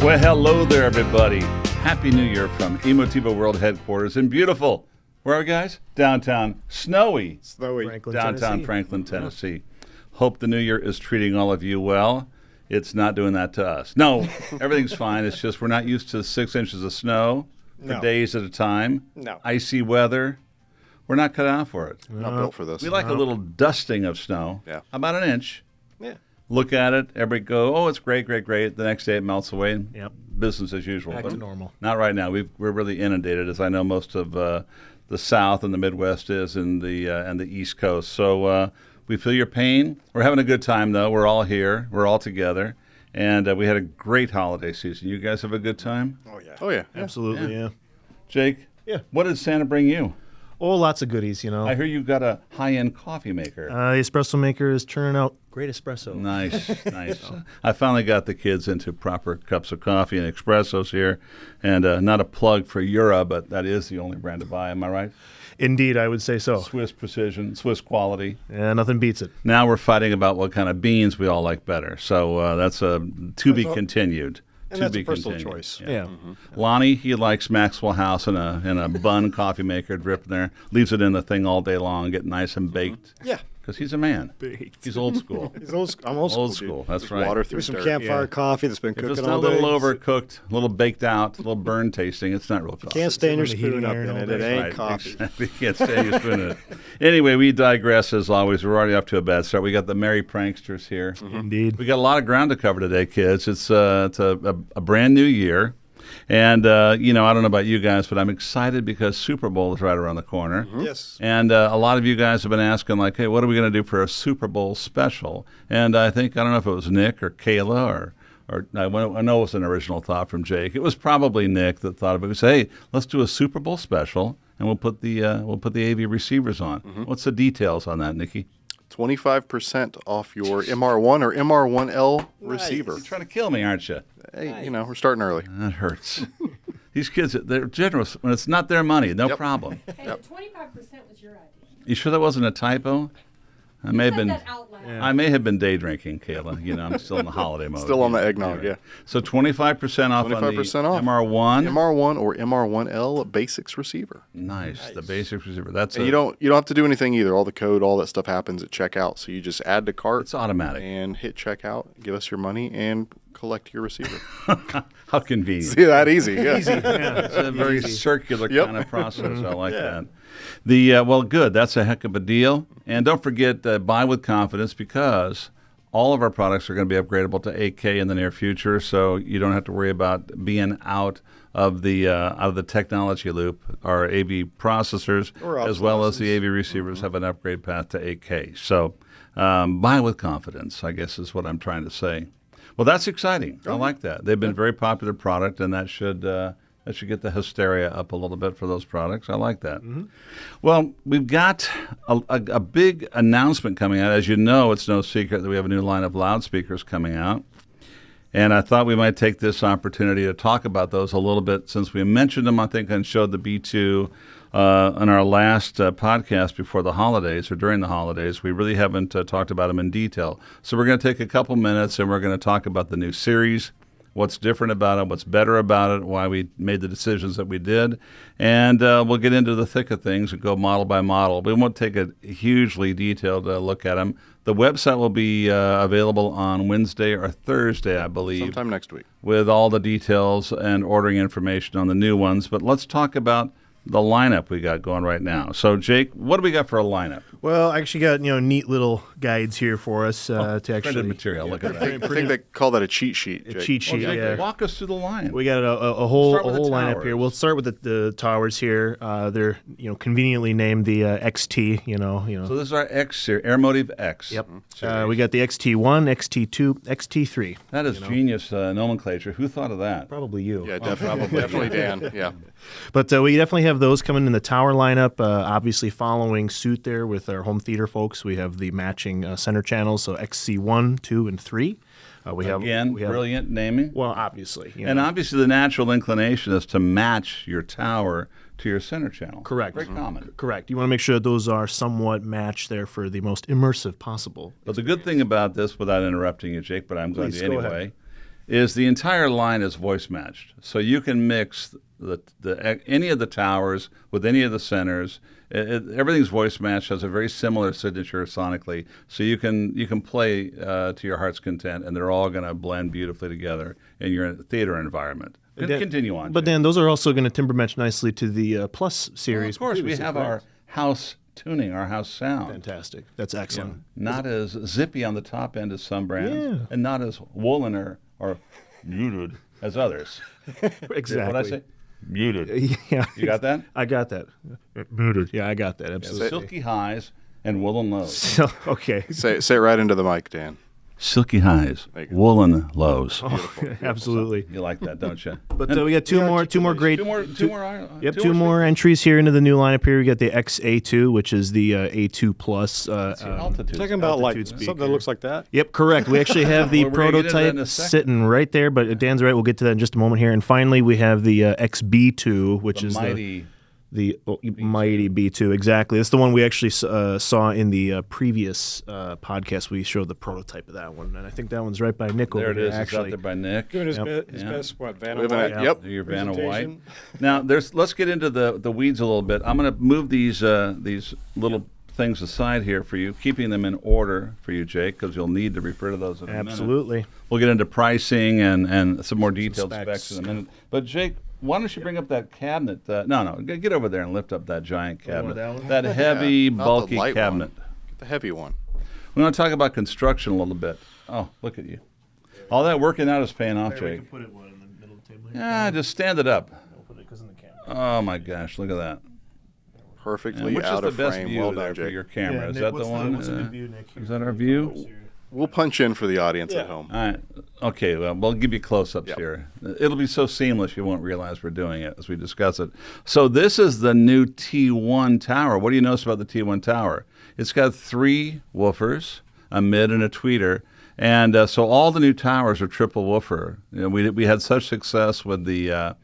Well, hello there, everybody. Happy New Year from Emotiva World Headquarters in beautiful, where are we, guys? Downtown, snowy Franklin, downtown Tennessee. Franklin, Tennessee. Hope the New Year is treating all of you well. It's not doing that to us. No, everything's fine. It's just we're not used to 6 inches of snow for days at a time. No. Icy weather. We're not cut out for it. Not built for this. We like a little dusting of snow. Yeah. About an inch. Yeah. Look at it. Everybody go, oh, it's great, great, great. The next day it melts away. And Yep. business as usual. Back But to normal. Not right now. We're really inundated, as I know most of the South and the Midwest is, and the East Coast. So we feel your pain. We're having a good time, though. We're all here. We're all together. And we had a great holiday season. You guys have a good time? Oh, yeah. Oh, yeah. Absolutely, yeah. Jake? Yeah. What did Santa bring you? Oh, lots of goodies, you know. I hear you've got a high-end coffee maker. The espresso maker is turning out great espresso. Nice, nice. I finally got the kids into proper cups of coffee and espressos here. And not a plug for Eura, but that is the only brand to buy. Am I right? Indeed, I would say so. Swiss precision, Swiss quality. Yeah, nothing beats it. Now we're fighting about what kind of beans we all like better. So that's to be continued. And to that's be a personal continued. choice. Yeah. Lonnie, he likes Maxwell House and a bun coffee maker dripping there. Leaves it in the thing all day long, get nice and baked. Yeah. Because he's a man. Baked. He's old school. I'm old school. Old school, dude. that's Just right. Water Give through me some dirt. campfire Coffee that's been If cooking it's all not a day. little overcooked, a little baked out, a little burn tasting, it's not real coffee. Can't stand your Sitting in the spoon up heating in iron it. all It day. ain't Right, coffee. Exactly. Can't stay your spoon in it. Anyway, we digress as always. We're already up to a bad start. We got the merry pranksters here. Indeed. We got a lot of ground to cover today, kids. It's a brand new year. And, I don't know about you guys, but I'm excited because Superbowl is right around the corner. Yes. And a lot of you guys have been asking, like, hey, what are we going to do for a Super Bowl special? And I don't know if it was Nick or Kayla or I know it was an original thought from Jake. It was probably Nick that thought of it. We say, hey, let's do a Super Bowl special, and we'll put the AV receivers on. What's the details on that, Nikki? 25% off your MR1 or MR1L receiver. You're trying to kill me, aren't you? Hey, we're starting early. That hurts. These kids, they're generous. When it's not their money, no Yep. problem. Hey, the 25% was your idea. You sure that wasn't a typo? I may have Said been. that out loud. I may have been day drinking, Kayla. I'm still in the holiday mode. Still on the eggnog, yeah. So 25% off on the 25% off. MR1. MR1 or MR1L basics receiver. Nice, the basic receiver. That's And you don't have to do anything either. All the code, all that stuff happens at checkout. So you just add to cart. It's automatic. And hit checkout, give us your money, and collect your receiver. How convenient. See, that easy. Yeah. It's a very circular Yep. kind of process. I like that. Well, good. That's a heck of a deal. And don't forget, buy with confidence because all of our products are going to be upgradable to 8K in the near future. So you don't have to worry about being out of the technology loop. Our AV processors, as well as the AV receivers, have an upgrade path to 8K. So buy with confidence, I guess, is what I'm trying to say. Well, that's exciting. I like that. They've been a very popular product, and that should get the hysteria up a little bit for those products. I like that. Well, we've got a big announcement coming out. As you know, it's no secret that we have a new line of loudspeakers coming out. And I thought we might take this opportunity to talk about those a little bit since we mentioned them, I think, and showed the B2 on our last podcast before the holidays or during the holidays. We really haven't talked about them in detail. So we're going to take a couple minutes and we're going to talk about the new series, what's different about it, what's better about it, why we made the decisions that we did. And we'll get into the thick of things and go model by model. We won't take a hugely detailed look at them. The website will be available on Wednesday or Thursday, I believe. Sometime next week. With all the details and ordering information on the new ones. But let's talk about the lineup we got going right now. So, Jake, what do we got for a lineup? Well, I actually got neat little guides here for us to actually Printed material. Look at that. I think they call that a cheat sheet. a Jake. cheat sheet. Jake, Yeah. walk us through the line. We got a whole Start with the lineup towers. here. We'll start with the towers here. They're conveniently named the XT. So this is our X-Series Airmotiv X. Yep. series. We got the XT1, XT2, XT3. That is genius nomenclature. Who thought of that? Probably you. Yeah, definitely Dan. Yeah. But we definitely have those coming in the tower lineup. Obviously, following suit there with our home theater folks, we have the matching center channels, so XC1, 2, and 3. We have Brilliant naming. Well, obviously, And obviously, the natural inclination is to match your tower to your center channel. Correct. Very common. Correct. You want to make sure that those are somewhat matched there for the most immersive possible. But the good thing about this, without interrupting you, Jake, but I'm going Please, to go anyway, ahead. is the entire line is voice matched. So you can mix any of the towers with any of the centers. Everything's voice matched, has a very similar signature sonically. So you can play to your heart's content, and they're all going to blend beautifully together in your theater environment. Continue on. But Dan, those are also going to timbre match nicely to the Plus series. Well, of course, we have our house tuning, our house sound. Fantastic. That's excellent. Not as zippy on the top end as some brands, and not as woolen or muted as others. Exactly. What did I say? Muted. Yeah. You got that? I got that. Muted. Yeah, I got that. Absolutely. Silky highs and woolen lows. So, okay. Say it right into the mic, Dan. Silky highs, woolen lows. Absolutely. You like that, don't you? But we got two more great. Two more entries here into the new lineup. Here we got the XA2, which is the A2 Plus. Altitude. Talking about like Altitude something that looks like that. Yep, correct. We actually have the Well, we're gonna get into that in prototype a second. sitting right there, but Dan's right. We'll get to that in just a moment here. And finally, we have the XB2, which is mighty. the mighty B2. Exactly. That's the one we actually saw in the previous podcast. We showed the prototype of that one, and I think that one's right by Nick There over it here, is. It's out actually. there by Nick. Doing his, Yep. his Yeah. best, what, Vanna We have White? an- Yep. Your Vanna White. Presentation. Now, let's get into the weeds a little bit. I'm going to move these little things aside here for you, keeping them in order for you, Jake, because you'll need to refer to those in a minute. Absolutely. We'll get into pricing and some more detailed specs. specs in a minute. But Jake, why don't you bring up that cabinet? Get over there and lift up that giant cabinet. that one? That heavy, Not the bulky light cabinet. one. Get the heavy one. We're going to talk about construction a little bit. Oh, look at you. All that working out is paying off, Jake. Put it in the middle of the table here. Yeah, just stand it up. Put it because in the camera. Oh, my gosh, look at that. Perfectly And which is out the of best frame. view Well there done, for Jake. your camera? Yeah, Is Nick, that what's the one? What's a good view, Nick? Is that our view? We'll punch in for the audience at home. All right. Okay, well, we'll give you close-ups Yep. here. It'll be so seamless you won't realize we're doing it as we discuss it. So this is the new T1 tower. What do you notice about the T1 tower? It's got 3 woofers, a mid and a tweeter, and so all the new towers are triple woofer. You know, we had such success with the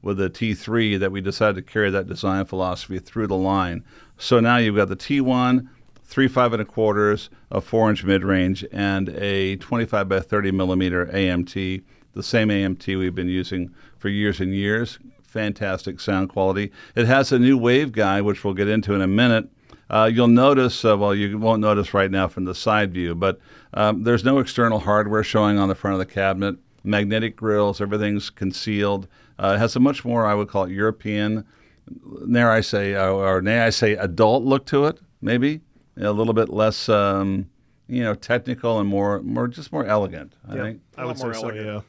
T3 that we decided to carry that design philosophy through the line. So now you've got the T1, 3 5 1/4, a 4-inch mid-range, and a 25 by 30 millimeter AMT, the same AMT we've been using for years and years. Fantastic sound quality. It has a new waveguide, which we'll get into in a minute. You'll notice, you won't notice right now from the side view, but there's no external hardware showing on the front of the cabinet. Magnetic grills, everything's concealed. It has a much more, I would call it, European, may I say, adult look to it, maybe. A little bit less, technical and more elegant, I think. I would say more so, elegant. yeah.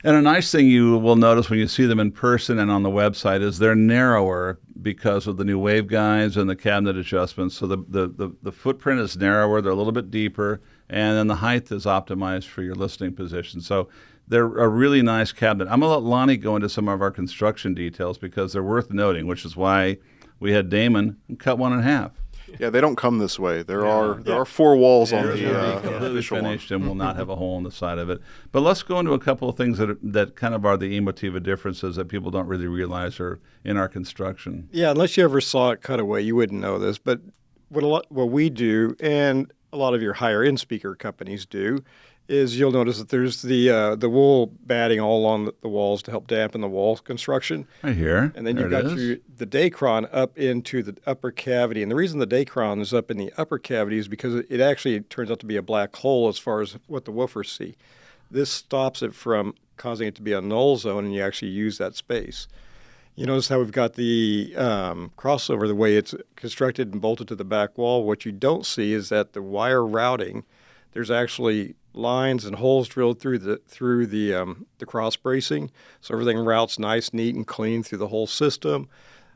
And a nice thing you will notice when you see them in person and on the website is they're narrower because of the new waveguides and the cabinet adjustments. So the footprint is narrower, they're a little bit deeper, and then the height is optimized for your listening position. So they're a really nice cabinet. I'm going to let Lonnie go into some of our construction details because they're worth noting, which is why we had Damon cut one in half. Yeah, they don't come this way. There are 4 walls on the Completely official one. finished and will not have a hole in the side of it. But let's go into a couple of things that kind of are the Emotiva differences that people don't really realize are in our construction. Yeah, unless you ever saw it cut away, you wouldn't know this. But what we do, and a lot of your higher end speaker companies do, is you'll notice that there's the wool batting all along the walls to help dampen the wall construction. Right here. And then There you've it got is. the Dacron up into the upper cavity. And the reason the Dacron is up in the upper cavity is because it actually turns out to be a black hole as far as what the woofers see. This stops it from causing it to be a null zone, and you actually use that space. You notice how we've got the crossover, the way it's constructed and bolted to the back wall. What you don't see is that the wire routing, there's actually lines and holes drilled through the cross bracing, so everything routes nice, neat, and clean through the whole system.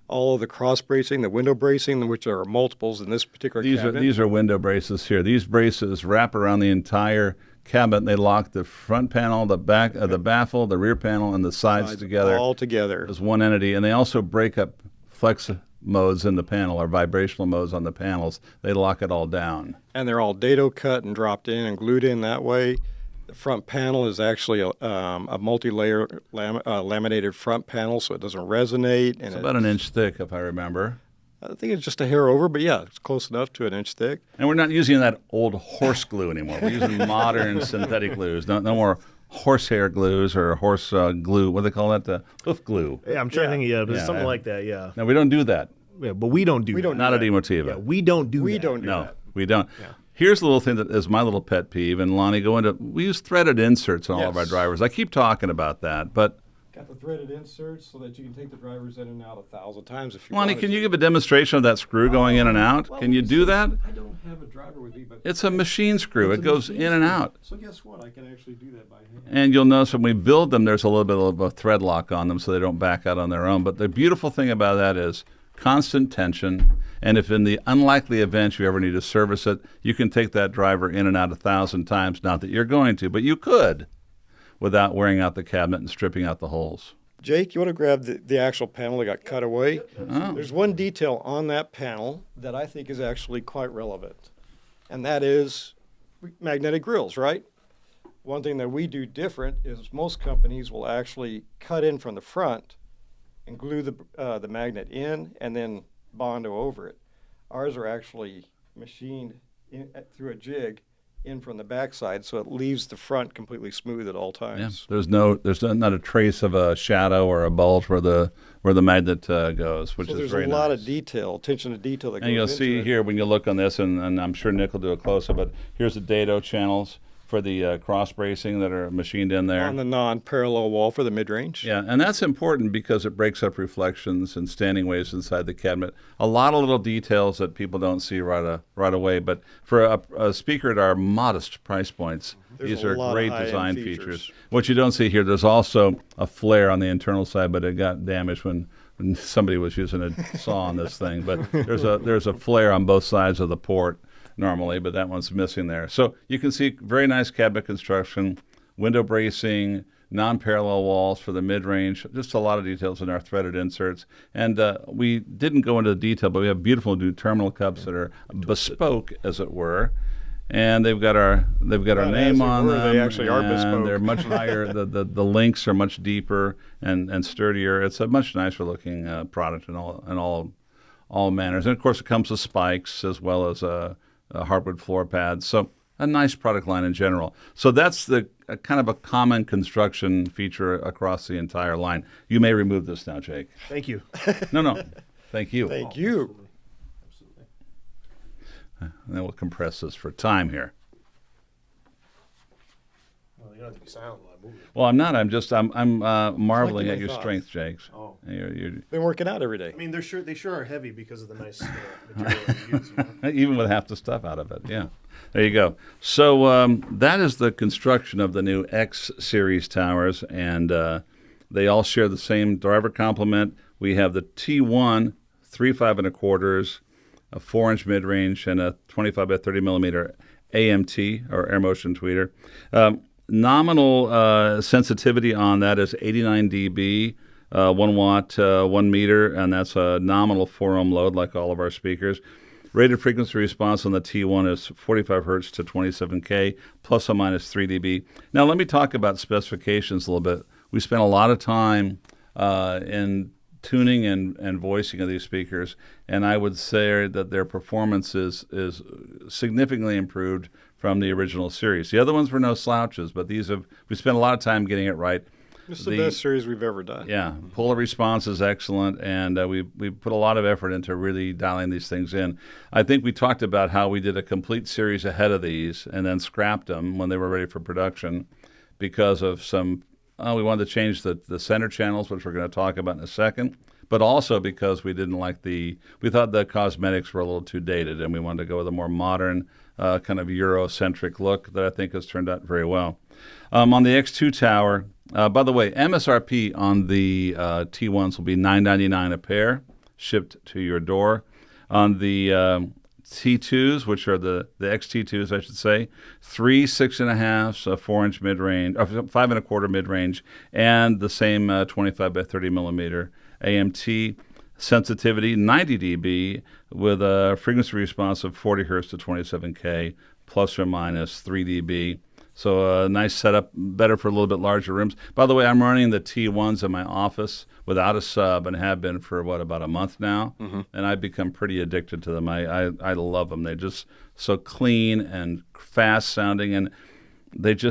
All of the cross bracing, the window bracing, which are multiples in this particular cabinet. These are window braces here. These braces wrap around the entire cabinet. They lock the front panel, the back, the baffle, the rear panel, and the sides together all together. as one entity. And they also break up flex modes in the panel or vibrational modes on the panels. They lock it all down. And they're all dado cut and dropped in and glued in that way. The front panel is actually a multi-layer laminated front panel, so it doesn't resonate. And It's about an inch thick, if I remember. I think it's just a hair over, but yeah, it's close enough to an inch thick. And we're not using that old horse glue anymore. We're using modern synthetic glues. No more horsehair glues or horse glue. What do they call that? Hoof glue. Yeah, I'm trying to think. Yeah, but Yeah. something like that. Yeah. No, we don't do that. Yeah, but we don't do that. Not at Emotiva. Yeah, we don't do We that. don't do No, that. we don't. Here's the little thing that is my little pet peeve. And Lonnie, we use threaded inserts on all of our Yes. drivers. I keep talking about that, but Got the threaded inserts so that you can take the drivers in and out 1,000 times if you Lonnie, wanted can to. you give a demonstration of that screw going in and out? Well, Can you let me do see. that? I don't have a driver with me, but It's a machine screw. It's It a goes machine in and screw. out. So guess what? I can actually do that by hand. And you'll notice when we build them, there's a little bit of a thread lock on them so they don't back out on their own. But the beautiful thing about that is constant tension. And if in the unlikely event you ever need to service it, you can take that driver in and out 1,000 times. Not that you're going to, but you could without wearing out the cabinet and stripping out the holes. Jake, you want to grab the actual panel that got cut away? Oh. There's one detail on that panel that I think is actually quite relevant, and that is magnetic grills, right? One thing that we do different is most companies will actually cut in from the front and glue the magnet in and then Bondo over it. Ours are actually machined through a jig in from the backside, so it leaves the front completely smooth at all Yeah. times. There's not a trace of a shadow or a bulge where the magnet goes, which So is there's very a lot nice. of detail, attention to detail that goes And you'll into see it. here when you look on this, and I'm sure Nick will do a close-up, but here's the dado channels for the cross bracing that are machined in there. On the non-parallel wall for the mid-range. Yeah, and that's important because it breaks up reflections and standing waves inside the cabinet. A lot of little details that people don't see right away, but for a speaker at our modest price points, There's these a are lot of great high-end design features. features. What you don't see here, there's also a flare on the internal side, but it got damaged when somebody was using a saw on this thing. But there's a flare on both sides of the port normally, but that one's missing there. So you can see very nice cabinet construction, window bracing, non-parallel walls for the mid-range, just a lot of details in our threaded inserts. And we didn't go into the detail, but we have beautiful new terminal cups that are bespoke, as it were. And they've got our Not name as it on were, them. they actually are and bespoke. They're much higher. the links are much deeper and sturdier. It's a much nicer looking product in all manners. And of course, it comes with spikes as well as hardwood floor pads. So a nice product line in general. So that's the kind of a common construction feature across the entire line. You may remove this now, Jake. Thank you. No. Thank you. Thank you. And then we'll compress this for time here. Well, you don't have to be silent while I move it. Well, I'm not. I'm marveling Collecting at my your thoughts. strength, Jakes. Oh. You're, Been working out every day. I mean, they sure are heavy because of the nice material that you use. You know? even with half the stuff out of it. Yeah. There you go. So that is the construction of the new X-Series towers, and they all share the same driver complement. We have the T1, 3 5 1/4, a 4-inch mid-range, and a 25 by 30 millimeter AMT, or air motion tweeter. Nominal sensitivity on that is 89 dB, 1 watt, 1 meter, and that's a nominal 4 ohm load like all of our speakers. Rated frequency response on the T1 is 45 hertz to 27K, plus or minus 3 dB. Now, let me talk about specifications a little bit. We spent a lot of time in tuning and voicing of these speakers, and I would say that their performance is significantly improved from the original series. The other ones were no slouches, but we spent a lot of time getting it right. This is the best series we've ever done. Yeah, polar response is excellent, and we put a lot of effort into really dialing these things in. I think we talked about how we did a complete series ahead of these and then scrapped them when they were ready for production because of we wanted to change the center channels, which we're going to talk about in a second, but also because we thought the cosmetics were a little too dated, and we wanted to go with a more modern, kind of Eurocentric look that I think has turned out very well. On the X2 tower, by the way, MSRP on the T1s will be $9.99 a pair, shipped to your door. On the T2s, which are the XT2s, I should say, 3 6.5s, a 4-inch mid-range, or 5 1/4 mid-range, and the same 25 by 30 millimeter AMT. Sensitivity 90 dB with a frequency response of 40 hertz to 27K, plus or minus 3 dB. So a nice setup, better for a little bit larger rooms. By the way, I'm running the T1s in my office without a sub and have been for, about a month now. Mm-hmm. And I've become pretty addicted to them. I love them. They're just so clean and fast sounding. And they're The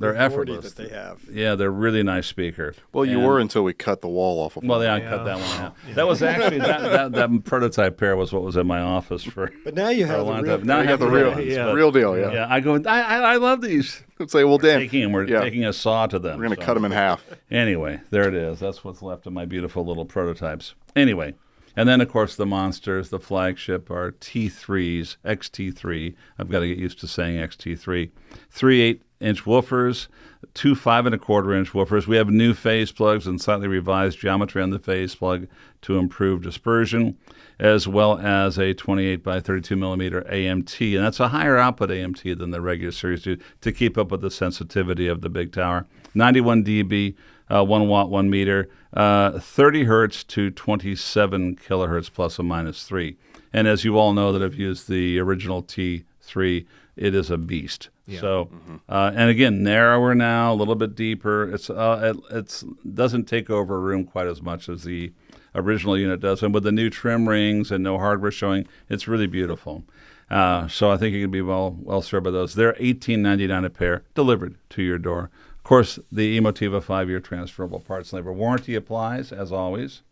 authority effortless. that they have. Yeah, they're really nice speaker. Well, you And- were until we cut the wall off of Well, one. yeah, I cut that one out. That was actually that prototype pair was what was in my office for. But now you for a have the long real. time. Now I You have got the real real, ones, yeah. but- real deal, yeah. Yeah, I go. I love these. Say, well, damn, We're yeah. taking a saw to them. we're going to so. cut them in half. Anyway, there it is. That's what's left of my beautiful little prototypes. Anyway, and then, of course, the monsters, the flagship, are T3s, XT3. I've got to get used to saying XT3. 3 8-inch woofers, 2 5.25-inch woofers. We have new phase plugs and slightly revised geometry on the phase plug to improve dispersion, as well as a 28 by 32 millimeter AMT. And that's a higher output AMT than the regular series do to keep up with the sensitivity of the big tower. 91 dB, 1 watt, 1 meter, 30 hertz to 27 kilohertz plus or minus 3. And as you all know that have used the original T3, it is a beast. Yeah. So, and again, narrower now, a little bit deeper. It's doesn't take over a room quite as much as the original unit does. And with the new trim rings and no hardware showing, it's really beautiful. So I think you can be well served by those. They're $18.99 a pair, delivered to your door. Of course, the Emotiva 5-year transferable parts and labor warranty applies, as always.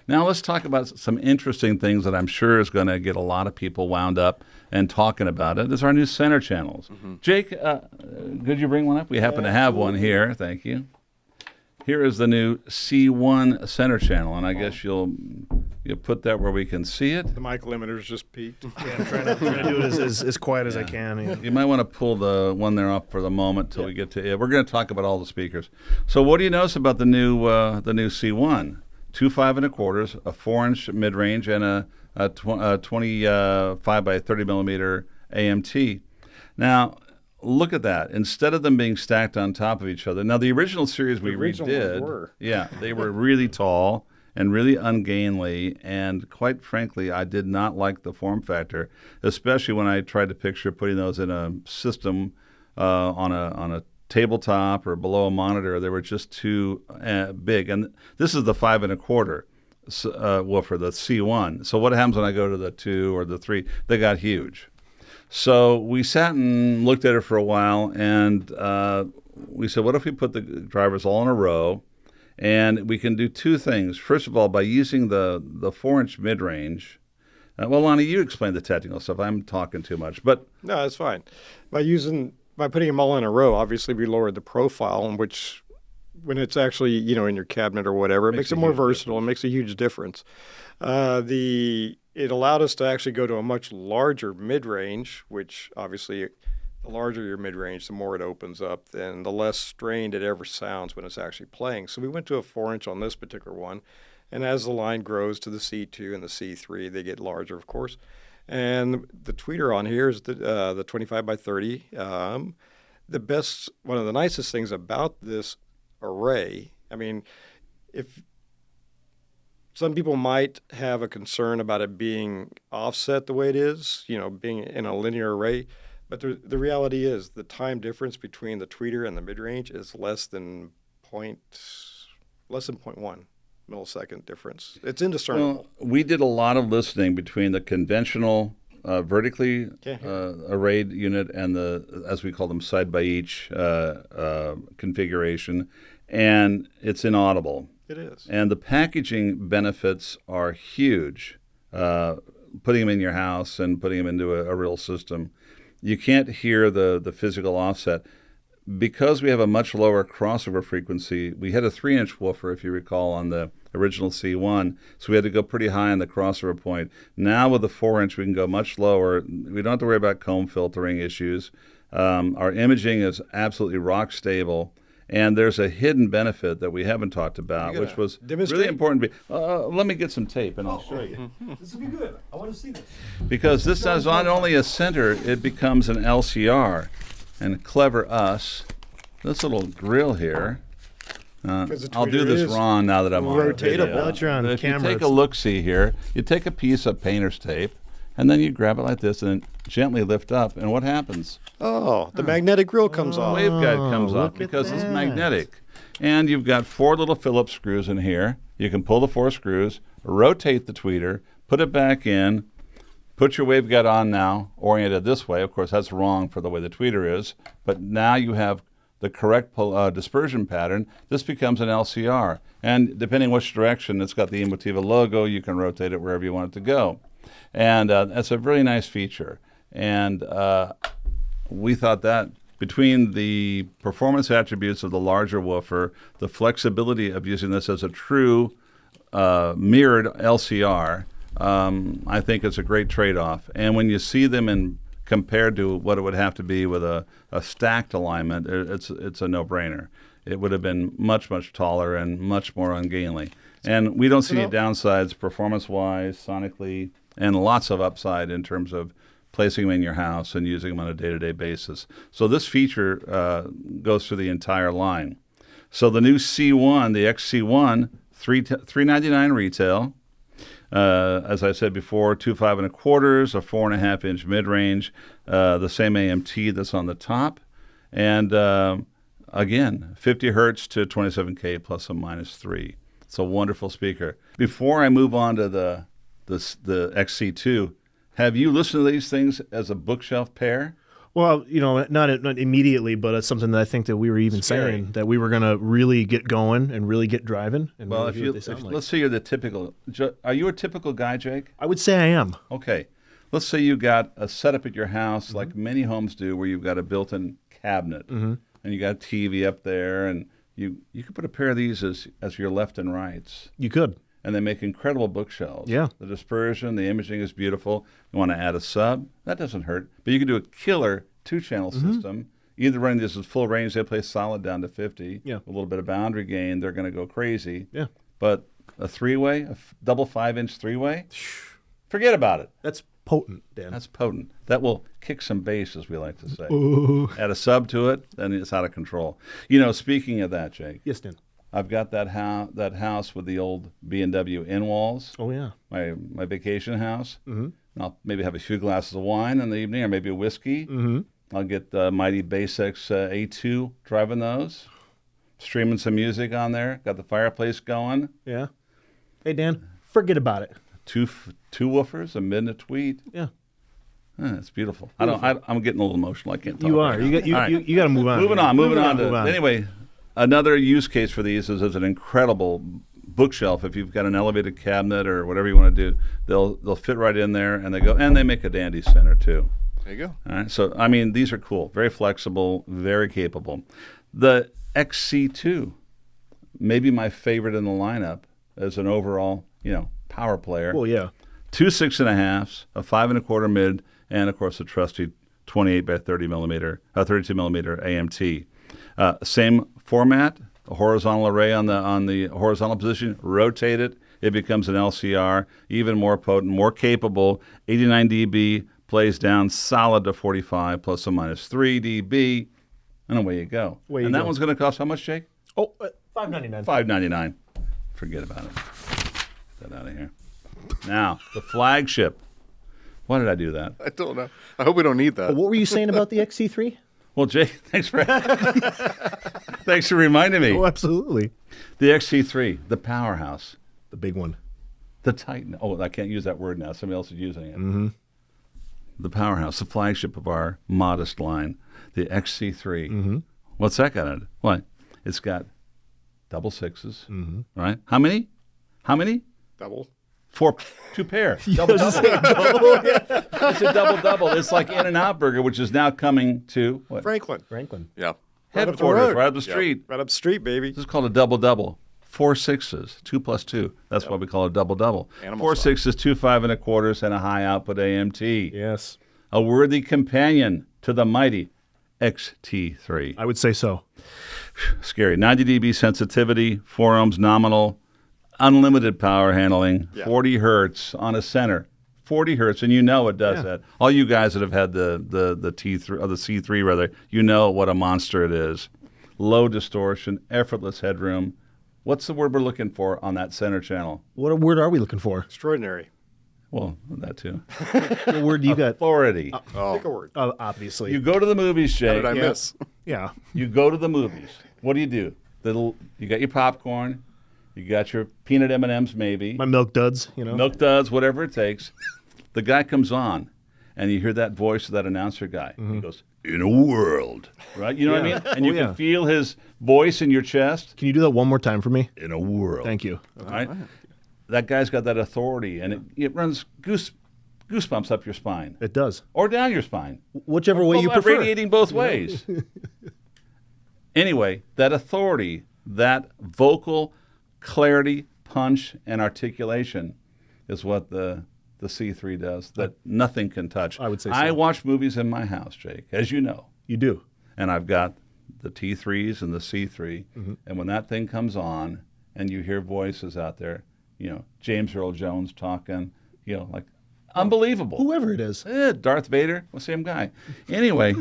Now let's talk about some interesting things that I'm sure is going to get a lot of people wound up and talking about it. Is our new center channels. Jake, could you bring one up? We happen to have one here. Thank you. Here is the new C1 center channel, and I guess you'll put that where we can see it. The mic limiter's just peaked. Yeah, I'm trying to do it as quiet as I can. Yeah. You might want to pull the one there off for the moment till we get to it. We're going to talk about all the speakers. So what do you notice about the new C1? 2 5.25, a 4-inch mid-range, and a 25 by 30 millimeter AMT. Now, look at that. Instead of them being stacked on top of each other. Now, the original series we original redid, ones were. yeah, they were really tall and really ungainly. And quite frankly, I did not like the form factor, especially when I tried to picture putting those in a system on a tabletop or below a monitor. They were just too big. And this is the 5.25 woofer, the C1. So what happens when I go to the 2 or the 3? They got huge. So we sat and looked at it for a while, and we said, what if we put the drivers all in a row? And we can do two things. First of all, by using the 4-inch mid-range. Well, Lonnie, you explain the technical stuff. I'm talking too much. But No, that's fine. By putting them all in a row, obviously we lowered the profile, in which when it's actually in your cabinet or whatever, it makes it more versatile and makes a huge difference. It allowed us to actually go to a much larger mid-range, which obviously the larger your mid-range, the more it opens up, and the less strained it ever sounds when it's actually playing. So we went to a 4-inch on this particular one, and as the line grows to the C2 and the C3, they get larger, of course. And the tweeter on here is the 25 by 30. One of the nicest things about this array, I mean, if some people might have a concern about it being offset the way it is, being in a linear array, but the reality is the time difference between the tweeter and the mid-range is less than 0.1 millisecond difference. It's indiscernible. well, we did a lot of listening between the conventional vertically arrayed unit and the, as we call them, side by each configuration, and it's inaudible. It is. And the packaging benefits are huge. Putting them in your house and putting them into a real system, you can't hear the physical offset. Because we have a much lower crossover frequency, we had a 3-inch woofer, if you recall, on the original C1, so we had to go pretty high on the crossover point. Now with the 4-inch, we can go much lower. We don't have to worry about comb filtering issues. Our imaging is absolutely rock stable. And there's a hidden benefit that we haven't talked about, which was really important. Let me get some tape and I'll show you. This will be good. I want to see this. Because this is not only a center, it becomes an LCR. And clever us, this little grill here, I'll do tweeter this is now that I'm on rotatable. video. Now that you're on If camera, you take a look-see here, you take a piece of painter's tape, and then you grab it like this and gently lift up, and what happens? Oh, the magnetic grill comes off. Waveguide comes look off at because it's that. magnetic. And you've got 4 little Phillips screws in here. You can pull the 4 screws, rotate the tweeter, put it back in, Put your waveguide on now, oriented this way. Of course, that's wrong for the way the tweeter is, but now you have the correct dispersion pattern. This becomes an LCR. And depending which direction, it's got the Emotiva logo. You can rotate it wherever you want it to go. And that's a really nice feature. And we thought that between the performance attributes of the larger woofer, the flexibility of using this as a true mirrored LCR, I think it's a great trade-off. And when you see them compared to what it would have to be with a stacked alignment, it's a no-brainer. It would have been much, much taller and much more ungainly. And we don't see any downsides performance-wise, sonically, and lots of upside in terms of placing them in your house and using them on a day-to-day basis. So this feature goes through the entire line. So the new C1, the XC1, $399 retail. As I said before, 2.5 1/4, a 4.5-inch mid-range, the same AMT that's on the top, and again, 50 hertz to 27K plus or minus 3. It's a wonderful speaker. Before I move on to the XC2, have you listened to these things as a bookshelf pair? Well, not immediately, but it's something that I think that we were even saying that we were going to really get going and really get driving. And Well, really like. let's say you're the typical. Are you a typical guy, Jake? I would say I am. Okay. Let's say you got a setup at your house, like many homes do, where you've got a built-in cabinet, and you got a TV up there, and you could put a pair of these as your left and rights. You could. And they make incredible bookshelves. Yeah. The dispersion, the imaging is beautiful. You want to add a sub, that doesn't hurt. But you can do a killer 2-channel system. Either running this as full range, they play solid down to 50. Yeah. A little bit of boundary gain, they're going to go crazy. Yeah. But a three-way, double 5-inch three-way, forget about it. That's potent, Dan. That's potent. That will kick some bass, as we like to say. Ooh. Add a sub to it, then it's out of control. Speaking of that, Jake, Yes, Dan. I've got that house with the old B&W in walls. Oh, yeah. My vacation house. And I'll maybe have a few glasses of wine in the evening, or maybe a whiskey. I'll get the Mighty Basics A2 driving those, streaming some music on there. Got the fireplace going. Yeah. Hey, Dan, forget about it. Two woofers, a mid and a tweet. Yeah. It's beautiful. I'm getting a little emotional. I can't talk. You are. right now. You got All right. you got to move on. Moving man. on. Moving on. Move on. Anyway, another use case for these is as an incredible bookshelf. If you've got an elevated cabinet or whatever you want to do, they'll fit right in there, and they make a dandy center too. There you go. All right. So these are cool, very flexible, very capable. The XC2, maybe my favorite in the lineup as an overall, power player. Well, yeah. 2 6.5s, a 5 1/4 mid, and of course the trusty 28 by 32 millimeter AMT. Same format, a horizontal array on the horizontal position. Rotate it, it becomes an LCR, even more potent, more capable. 89 dB, plays down solid to 45 plus or minus 3 dB, and away you go. That one's going to cost how much, Jake? Oh, $5.99. $5.99. Forget about it. Get that out of here. Now, the flagship. Why did I do that? I don't know. I hope we don't need that. What were you saying about the XC3? Well, Jake, thanks for reminding me. Oh, absolutely. The XC3, the powerhouse, The big one. the Titan. Oh, I can't use that word now. Somebody else is using it. The powerhouse, the flagship of our modest line, the XC3. What's that got in it? What? It's got double sixes, right? How many? Double. 2 pair. Double. It's a double. It's like In-N-Out Burger, which is now coming to what? Franklin. Yeah. Headquarters, right up the street. Right up the street, baby. This is called a double. 4 6s, 2 plus 2. That's why we call it double. Animal 4 style. 6s, 2 5 1/4, and a high output AMT. Yes. A worthy companion to the mighty XT3. I would say so. Scary. 90 dB sensitivity, 4 ohms nominal, unlimited power handling, 40 hertz on a center. 40 hertz, and it does that. All you guys that have had the T3 or the C3 rather, what a monster it is. Low distortion, effortless headroom. What's the word we're looking for on that center channel? What word are we looking for? Extraordinary. Well, that too. What word do you got? Authority. Pick a word. Obviously. You go to the movies, How Jay. did I miss? Yeah. You go to the movies. What do? You got your popcorn. You got your peanut M&Ms maybe. My milk duds, Milk duds, whatever it takes. the guy comes on, and you hear that voice of that announcer guy. He goes, "In a world," right? You know what I mean? And you can feel his voice in your chest. Can you do that one more time for me? In a world. Thank you. All right? That guy's got that authority, and it runs goosebumps up your spine. It does. Or down your spine. Whichever way you Well, prefer. radiating both ways. Anyway, that authority, that vocal clarity, punch, and articulation is what the C3 does that nothing can touch. I would say I so. watch movies in my house, Jake, as you know, You do. and I've got the T3s and the C3, and when that thing comes on and you hear voices out there, James Earl Jones talking, like unbelievable. Whoever it is. Darth Vader, well, same guy. Anyway,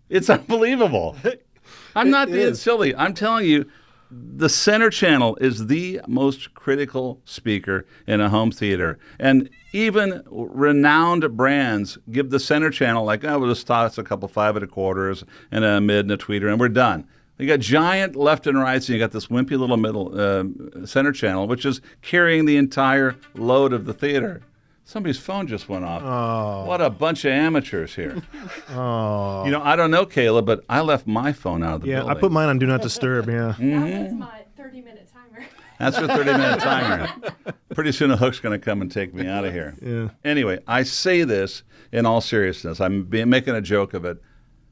it's unbelievable. I'm not being silly. I'm telling you, the center channel is the most critical speaker in a home theater. And even renowned brands give the center channel we'll just toss a couple 5 1/4s and a mid and a tweeter, and we're done. You got giant left and rights, and you got this wimpy little middle center channel, which is carrying the entire load of the theater. Somebody's phone just went off. Oh. What a bunch of amateurs here. Oh. I don't know, Caleb, but I left my phone out of the Yeah, building. I put mine on Do Not Disturb, yeah. That was my 30-minute timer. That's your 30-minute timer. Pretty soon a hook's going to come and take me out of here. Yeah. Anyway, I say this in all seriousness. I'm making a joke of it.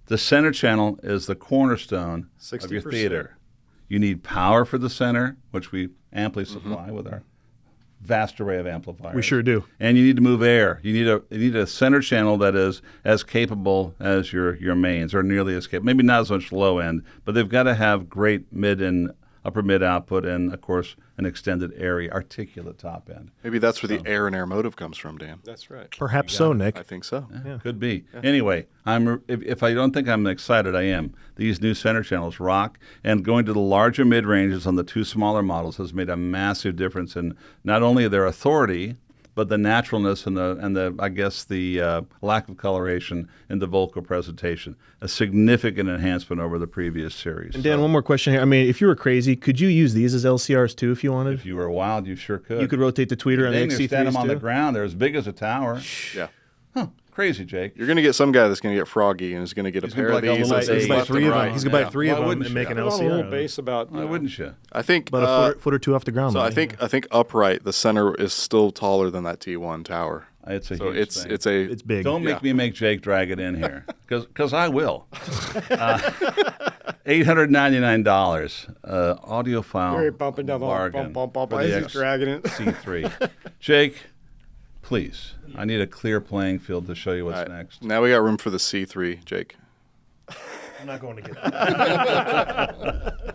The center channel is the cornerstone of your 60%. theater. You need power for the center, which we amply supply with our vast array of amplifiers. We sure do. And you need to move air. You need a center channel that is as capable as your mains, or nearly as capable. Maybe not as much low end, but they've got to have great mid and upper mid output, and of course an extended airy, articulate top end. Maybe that's where the air and Airmotiv comes from, Dan. That's right. Perhaps so, Nick. I think so. Could be. Anyway, if I don't think I'm excited, I am. These new center channels rock, and going to the larger mid ranges on the 2 smaller models has made a massive difference in not only their authority, but the naturalness and the I guess the lack of coloration in the vocal presentation. A significant enhancement over the previous series. And Dan, one more question here. I mean, if you were crazy, could you use these as LCRs too if you wanted? If you were wild, you sure could. You could rotate the tweeter on the They stand them XC3s on too? the ground. They're as big as a tower. Yeah. Crazy, Jake. You're going to get some guy that's going to get froggy and is going to get He's a gonna pair of be like a these. little that says bass. He's buy left 3 and of them. right. He's going to buy Yeah. 3 Why of them wouldn't and you? make an Put on a LCR. little bass about. Why wouldn't you? I think. About a foot or two off the ground. So I maybe. think upright, the center is still taller than that T1 tower. It's a So huge thing. It's big. Don't make me make Jake drag it in here, because I will. $899, audiophile Very bumping down the bargain bump. for As the he's dragging it. XC3. Jake, please, I need a clear playing field to show you what's All right. next. Now we got room for the C3, Jake. I'm not going to get that.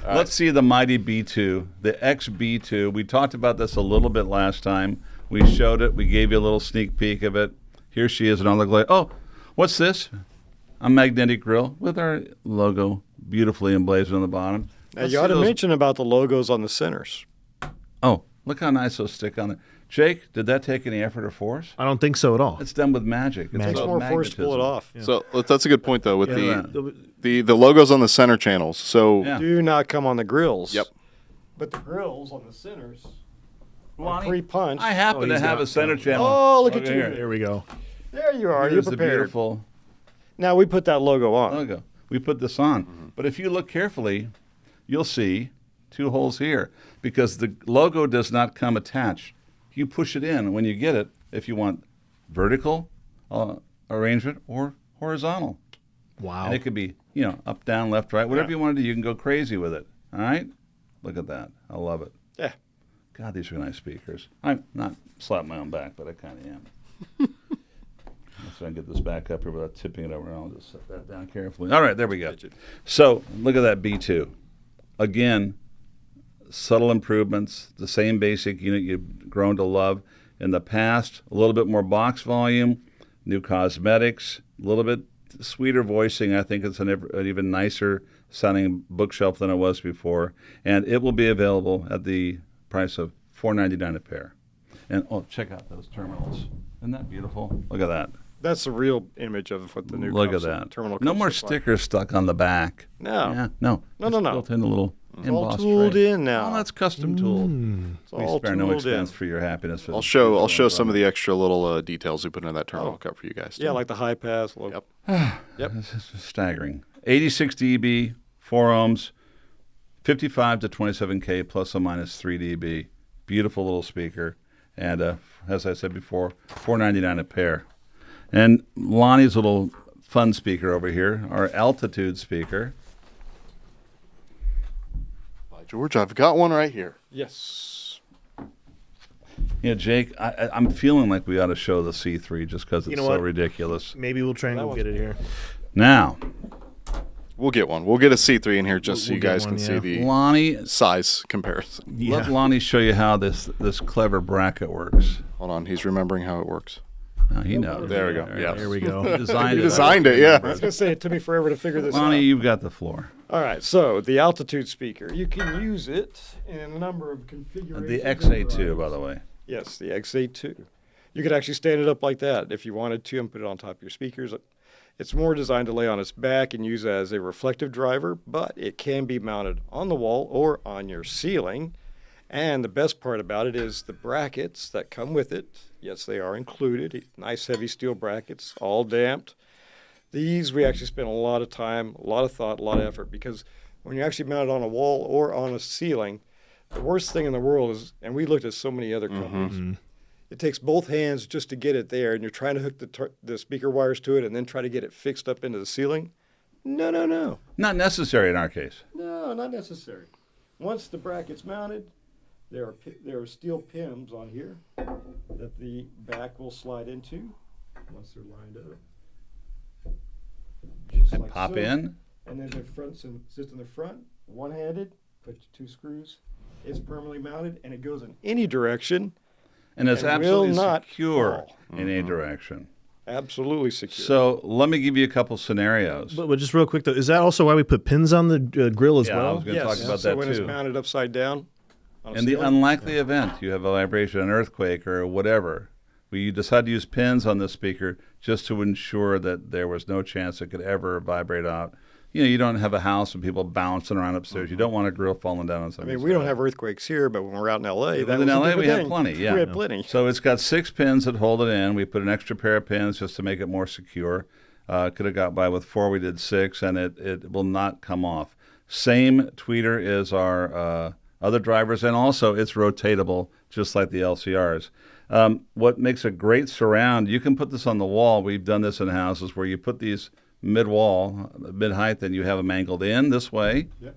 Let's see the mighty B2, the XB2. We talked about this a little bit last time. We showed it. We gave you a little sneak peek of it. Here she is in all the glory. Oh, what's this? A magnetic grill with our logo beautifully emblazoned on the bottom. Now, Let's you see ought to those- mention about the logos on the centers. Oh, look how nice those stick on it. Jake, did that take any effort or force? I don't think so at all. It's done with magic. Magic. It's about more force to pull it magnetism. off. So that's a good point though with Yeah. the logos on the center channels. So Yeah. Do not come on the grills. Yep. But the grills on the centers are Lonnie, pre-punched. I happen to he's have got- a center channel. Oh, look at over you. here. There we go. There you are. You're Here's the prepared. beautiful Now we put that logo on. logo. We put this on. But if you look carefully, you'll see 2 holes here because the logo does not come attached. You push it in when you get it if you want vertical arrangement or horizontal. Wow. And it could be, up, down, left, right, whatever you want to do. You can go crazy with it. All right? Look at that. I love it. Yeah. God, these are nice speakers. I'm not slapping my own back, but I kind of am. So I can get this back up here without tipping it over. I'll just set that down carefully. All right, there we go. So look at that B2. Again, subtle improvements, the same basic unit you've grown to love in the past, a little bit more box volume, new cosmetics, a little bit sweeter voicing. I think it's an even nicer sounding bookshelf than it was before, and it will be available at the price of $4.99 a pair. And check out those terminals. Isn't that beautiful? Look at that. That's the real image of what the new Look at console that. terminal No comes more look like. stickers stuck on the back. No. Yeah, no. No. Built in a little It's all Embossed tooled tray. in now. Oh, that's custom tooled. It's We all spare no tooled in. expense for your happiness. I'll show some of the extra little details we put into that terminal cup for you guys. Yeah, like the high pass. Logo. Yep. This is staggering. 86 dB, 4 ohms, 55 to 27K plus or minus 3 dB. Beautiful little speaker. And as I said before, $4.99 a pair. And Lonnie's little fun speaker over here, our altitude speaker. By George, I've got one right here. Yes. You know, Jake, I'm feeling like we ought to show the C3 just because it's You know so what? ridiculous. Maybe we'll try and go get it here. Now, We'll get one. We'll get a C3 in here just so We'll you get guys one, can see yeah. the Lonnie, size comparison. let Lonnie show you how this clever bracket works. Hold on, he's remembering how it works. Now, he knows. There we go. Yeah. There we go. He designed He it. designed it, yeah. I was going to say, it took me forever to figure this Lonnie, out. you've got the floor. All right, so the altitude speaker. You can use it in a number of configurations. The and XA2, by the way. Yes, the XA2. You could actually stand it up like that if you wanted to and put it on top of your speakers. It's more designed to lay on its back and use as a reflective driver, but it can be mounted on the wall or on your ceiling. And the best part about it is the brackets that come with it. Yes, they are included. Nice heavy steel brackets, all damped. These we actually spent a lot of time, a lot of thought, a lot of effort, because when you actually mount it on a wall or on a ceiling, the worst thing in the world is, and we looked at so many other companies, it takes both hands just to get it there, and you're trying to hook the speaker wires to it and then try to get it fixed up into the ceiling. No, no, no. Not necessary in our case. No, not necessary. Once the bracket's mounted, there are steel pins on here that the back will slide into once they're lined up. Just And like pop so. in. And then the front sits in the front, one-handed, put 2 screws. It's permanently mounted, and it goes in any direction. And it's And absolutely will not secure fall. in any direction. Absolutely secure. So let me give you a couple scenarios. But just real quick though, is that also why we put pins on the grill as Yeah, I well? was going to talk about so that when too. it's mounted upside down on a In the ceiling, unlikely event you have a vibration, an earthquake, or whatever, we decide to use pins on the speaker just to ensure that there was no chance it could ever vibrate out. You know, you don't have a house and people bouncing around upstairs. You don't want a grill falling down on I something. mean, we don't have earthquakes here, but when we're out in L.A., that in was a LA, different we have thing. plenty. Yeah, We had plenty. So it's got 6 pins that hold it in. We put an extra pair of pins just to make it more secure. Could have got by with 4. We did 6, and it will not come off. Same tweeter is our other drivers, and also it's rotatable, just like the LCRs. What makes a great surround, you can put this on the wall. We've done this in houses where you put these mid-wall, mid-height, and you have them angled in this way. Yep.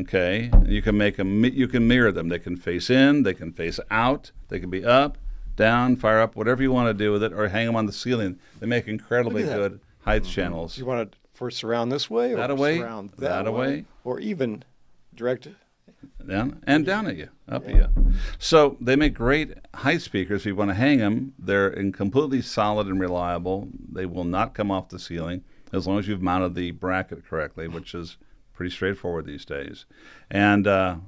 Okay, you can make them. You can mirror them. They can face in. They can face out. They can be up, down, fire up, whatever you want to do with it, or hang them on the ceiling. They make incredibly Look at that. good height channels. You want it for surround this way, or That away, surround that that away. or even direct. Down and down at you, up at you. So they make great height speakers. If you want to hang them, they're completely solid and reliable. They will not come off the ceiling as long as you've mounted the bracket correctly, which is pretty straightforward these days. And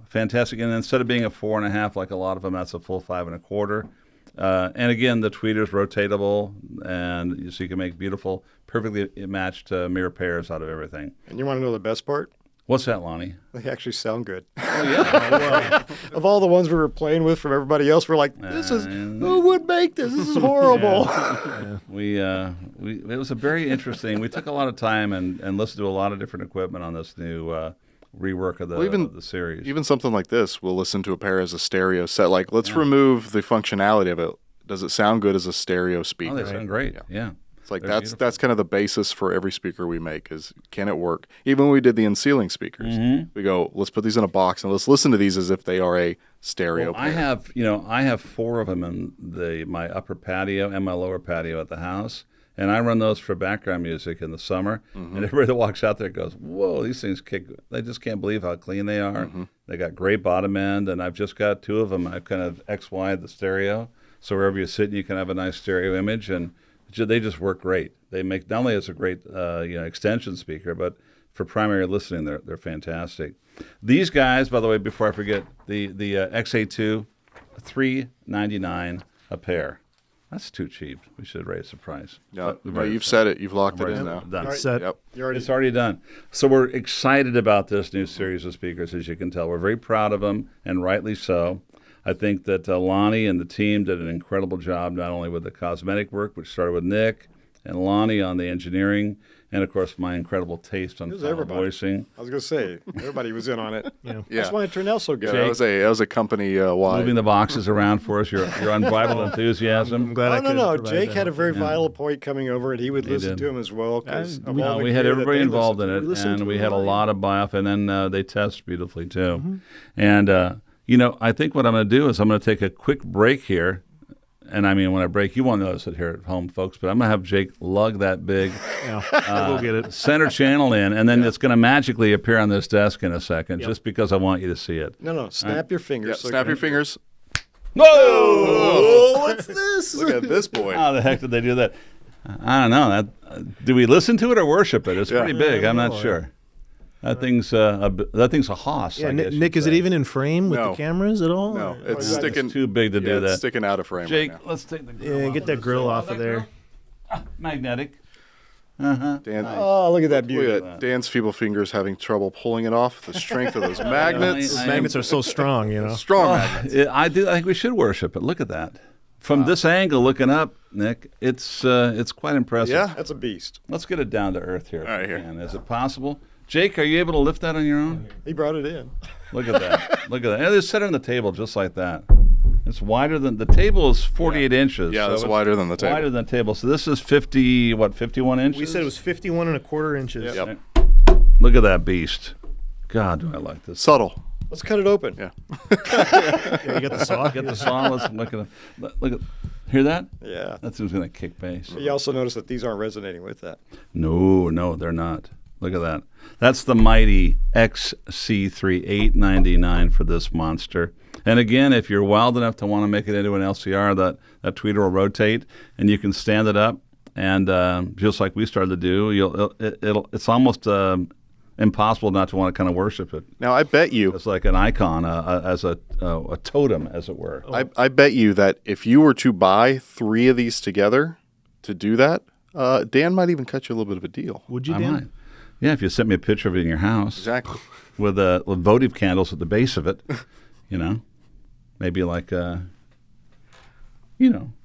fantastic. And instead of being a 4.5 like a lot of them, that's a full 5 1/4. And again, the tweeter's rotatable, and so you can make beautiful, perfectly matched mirror pairs out of everything. And you want to know the best part? What's that, Lonnie? They actually sound good. Oh yeah. Of all the ones we were playing with from everybody else, we're like, this is who would make this? This is horrible. It was a very interesting. We took a lot of time and listened to a lot of different equipment on this new rework of the series. Even something like this, we'll listen to a pair as a stereo set. Like, let's remove the functionality of it. Does it sound good as a stereo speaker? Oh, they sound great. Yeah. It's like They're that's kind of the basis for every speaker we make is, can it work? Even when we did the in-ceiling speakers, we go, let's put these in a box and let's listen to these as if they are a stereo Well, pair. I have 4 of them in my upper patio and my lower patio at the house, and I run those for background music in the summer. And everybody that walks out there goes, "Whoa, these things kick!" They just can't believe how clean they are. They got great bottom end, and I've just got 2 of them. I've kind of XY'd the stereo, so wherever you sit, you can have a nice stereo image, and they just work great. They make not only as a great extension speaker, but for primary listening, they're fantastic. These guys, by the way, before I forget, the XA2, $3.99 a pair. That's too cheap. We should raise the price. No, But we've no, already you've said said it. You've locked it Right, in now. done. All right. Set. Yep. You already It's already done. So we're excited about this new series of speakers, as you can tell. We're very proud of them, and rightly so. I think that Lonnie and the team did an incredible job, not only with the cosmetic work, which started with Nick and Lonnie on the engineering, and of course my incredible taste on It was final everybody. voicing. I was going to say, everybody was in on it. Yeah. That's why it turned out so good. Yeah, that was a company wide. Moving the boxes around for us, your unbridled I'm enthusiasm. glad I Oh, no, could no. provide Jake that. had a very vital point coming over, and he would listen did. to him as well. Because We had everybody involved in it, and we had a lot of buy-off, and then they test beautifully too. And I think what I'm going to do is I'm going to take a quick break here. And I mean, when I break, you won't notice it here at home, folks, but I'm going to have Jake lug that big Yeah, we'll get it. center channel in, and then it's going to magically appear on this desk in a second, just because I want you to see it. No, snap your fingers. Yeah, so snap your fingers. No! Oh, what's this? Look at this boy. How the heck did they do that? I don't know. Do we listen to it or worship it? It's Yeah. pretty big. I'm not sure. That thing's a hoss. Yeah, I guess Nick, you'd is it say. even in frame with No. the cameras at all? No, Or- it's God, sticking. It's too big to do yeah, that. It's sticking out of frame. Jake, right let's take the grill Yeah, off get of that this. grill off That of there. grill? Magnetic. now. Dan, Oh, look at that look beauty. at Dan's feeble fingers having trouble pulling it off. The strength of those magnets. I- Magnets are so strong, you know. Strong magnets. I think we should worship it. Look at that. From this angle, looking up, Nick, it's quite impressive. Yeah. That's a beast. Let's get it down to earth here. if All right, we here. can. Is it possible? Jake, are you able to lift that on your own? He brought it in. Look at that. Look at that. And just set it on the table just like that. It's wider than the table is 48 inches. Yeah, so that's it's wider than the table. Wider than the table. So this is 51 inches? We said it was 51 1/4 inches. Yep. Look at that beast. God, do I like this. Subtle. Let's cut it open. Yeah. Yeah, you got the saw. Get the saw. Let's look at it. Look at. Hear that? Yeah. That's who's going to kick bass. You also notice that these aren't resonating with that. No, they're not. Look at that. That's the mighty XC3 899 for this monster. And again, if you're wild enough to want to make it into an LCR, that tweeter will rotate, and you can stand it up. And just like we started to do, it's almost impossible not to want to kind of worship it. Now, I bet you. It's like an icon, as a totem, as it were. I bet you that if you were to buy 3 of these together to do that, Dan might even cut you a little bit of a deal. Would you, I Dan? might. Yeah, if you sent me a picture of it in your house. Exactly. with votive candles at the base of it, maybe like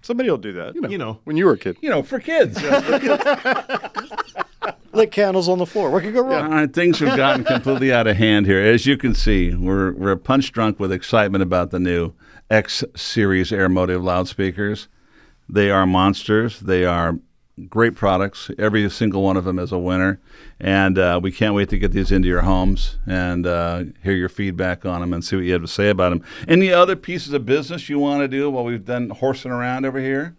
Somebody will do that. You know. When you were a kid. for kids. Lit candles on the floor. What could go wrong? All right, things have gotten completely out of hand here. As you can see, we're punch drunk with excitement about the new X-Series Airmotiv Loudspeakers. They are monsters. They are great products. Every single one of them is a winner. And we can't wait to get these into your homes and hear your feedback on them and see what you have to say about them. Any other pieces of business you want to do while we've done horsing around over here?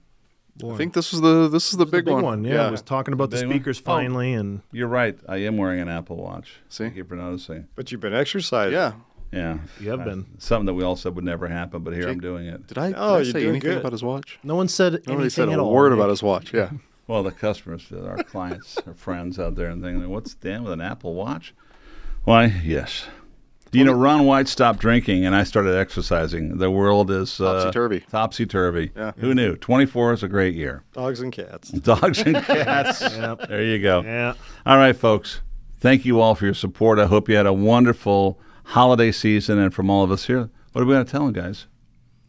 I think this is the big, Big one. Yeah, I was talking about the Big one? speakers finally, and You're right. I am wearing an Apple Watch. See? Thank you for noticing. But you've been exercising. Yeah. Yeah. you have been. Something that we all said would never happen, but here I'm Jake- doing it. Did I Oh, you're say doing anything good. about his watch? No one said Nobody anything said at a all. word Nick. about his watch. Yeah. Well, the customers, our clients, our friends out there and thinking, what's Dan with an Apple Watch? Why, yes. Ron White stopped drinking and I started exercising. The world is Topsy-turvy. Topsy-turvy. Yeah. Who knew? 24 is a great year. Dogs and cats. Dogs and cats. Yep. There you go. Yeah. All right, folks. Thank you all for your support. I hope you had a wonderful holiday season. And from all of us here, what are we going to tell them, guys?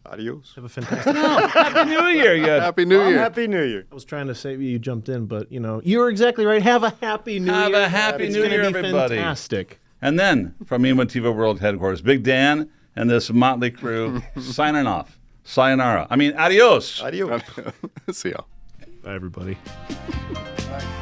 Adios. Have a fantastic. Happy New Year. Yeah. Happy New Year. Happy New Year. I was trying to say you jumped in, but you were exactly right. Have a happy New Have Year. a happy It's New gonna Year, be everybody. Fantastic. And then from Emotiva World Headquarters, Big Dan and this motley crew signing off. Sayonara. Adios. Adios. See y'all. Bye, everybody. Bye.